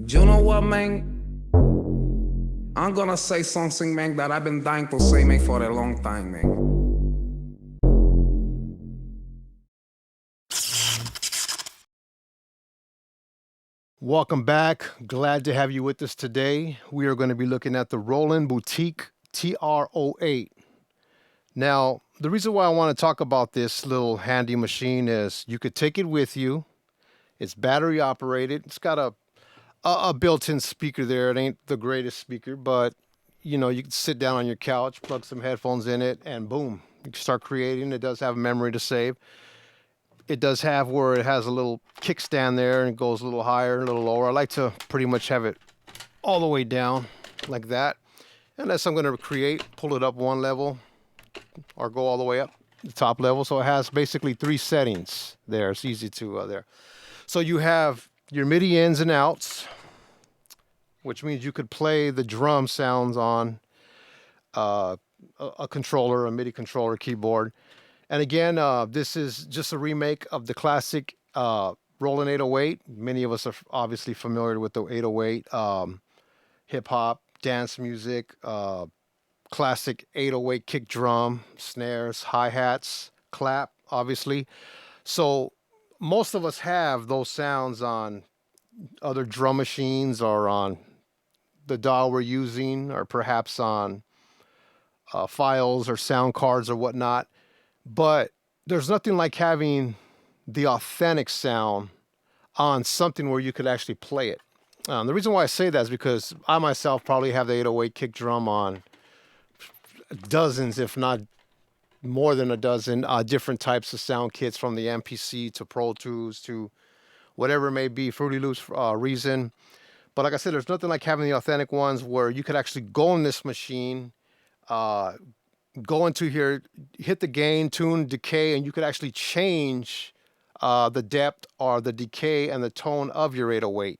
You know what, man? I'm gonna say something, man, that I've been dying to say, man, for a long time, man. Welcome back. Glad to have you with us today. We are going to be looking at the Roland Boutique TR-08. Now, the reason why I want to talk about this little handy machine is you could take it with you. It's battery operated. It's got a built-in speaker there. It ain't the greatest speaker, but you know, you can sit down on your couch, plug some headphones in it, and boom, you can start creating. It does have memory to save. It does have where it has a little kickstand there and it goes a little higher, a little lower. I like to pretty much have it all the way down like that. Unless I'm going to create, pull it up one level or go all the way up the top level. So it has basically 3 settings there. It's easy to there. So you have your MIDI ins and outs, which means you could play the drum sounds on a controller, a MIDI controller keyboard. And again, this is just a remake of the classic Roland 808. Many of us are obviously familiar with the 808 hip-hop, dance music, classic 808 kick drum, snares, hi-hats, clap, obviously. So most of us have those sounds on other drum machines or on the DAW we're using or perhaps on files or sound cards or whatnot. But there's nothing like having the authentic sound on something where you could actually play it. The reason why I say that is because I myself probably have the 808 kick drum on dozens, if not more than a dozen, different types of sound kits, from the MPC to Pro Tools to whatever it may be, Fruity Loops, Reason. But like I said, there's nothing like having the authentic ones where you could actually go in this machine, go into here, hit the gain, tune, decay, and you could actually change the depth or the decay and the tone of your 808.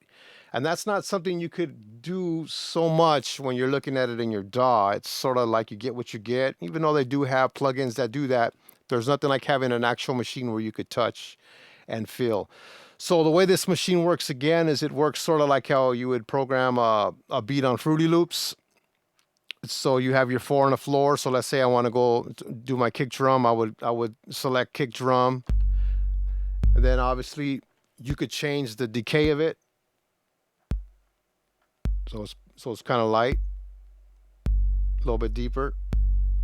And that's not something you could do so much when you're looking at it in your DAW. It's sort of like you get what you get. Even though they do have plugins that do that, there's nothing like having an actual machine where you could touch and feel. So the way this machine works again is it works sort of like how you would program a beat on Fruity Loops. So you have your 4 on the floor. So let's say I want to go do my kick drum. I would select kick drum. And then obviously you could change the decay of it. So it's kind of light, a little bit deeper,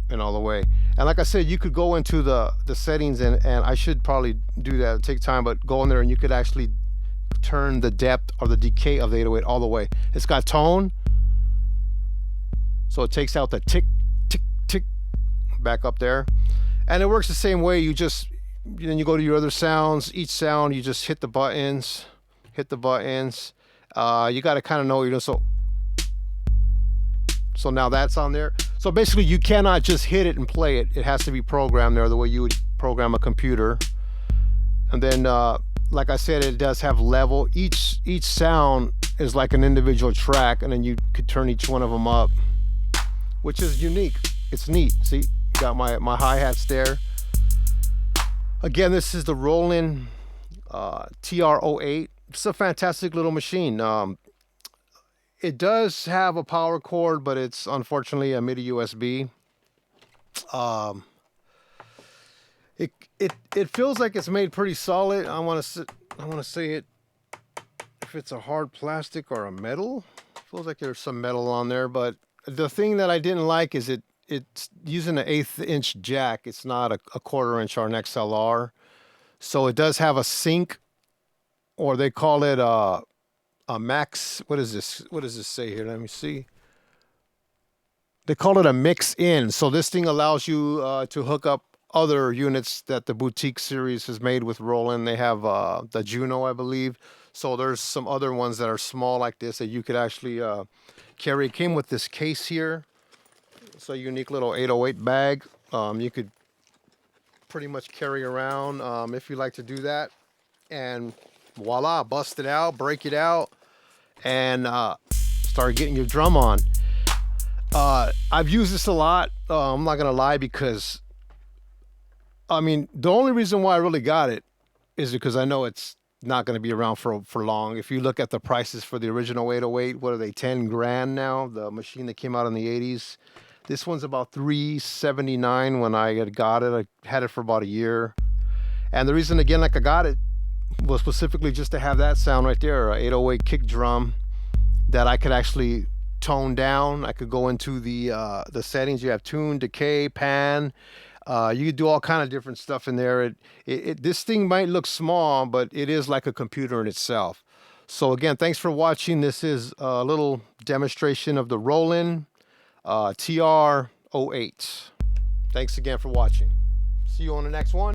and all the way. And like I said, you could go into the settings and I should probably do that. It'll take time, but go in there and you could actually turn the depth or the decay of the 808 all the way. It's got tone. So it takes out the tick, tick, tick back up there. And it works the same way. Then you go to your other sounds. Each sound, you just hit the buttons, You got to kind of know, so now that's on there. So basically you cannot just hit it and play it. It has to be programmed there the way you would program a computer. And then, like I said, it does have level. Each sound is like an individual track, and then you could turn each one of them up, which is unique. It's neat. See, got my hi-hats there. Again, this is the Roland TR-08. It's a fantastic little machine. It does have a power cord, but it's unfortunately a MIDI USB. It feels like it's made pretty solid. I want to say it if it's a hard plastic or a metal. It feels like there's some metal on there, but the thing that I didn't like is it's using an 1/8 inch jack. It's not a 1/4 inch or an XLR. So it does have a sync, or they call it a max. What is this? What does this say here? Let me see. They call it a mix in. So this thing allows you to hook up other units that the Boutique series has made with Roland. They have the Juno, I believe. So there's some other ones that are small like this that you could actually carry. It came with this case here. It's a unique little 808 bag. You could pretty much carry around if you like to do that. And voila, bust it out, break it out, and start getting your drum on. I've used this a lot. I'm not gonna lie, because the only reason why I really got it is because I know it's not going to be around for long. If you look at the prices for the original 808, what are they, 10 grand now? The machine that came out in the 80s. This one's about $379 when I had got it. I had it for about a year. And the reason, again, like I got it was specifically just to have that sound right there, a 808 kick drum that I could actually tone down. I could go into the settings. You have tune, decay, pan. You could do all kind of different stuff in there. This thing might look small, but it is like a computer in itself. So again, thanks for watching. This is a little demonstration of the Roland TR-08. Thanks again for watching. See you on the next one.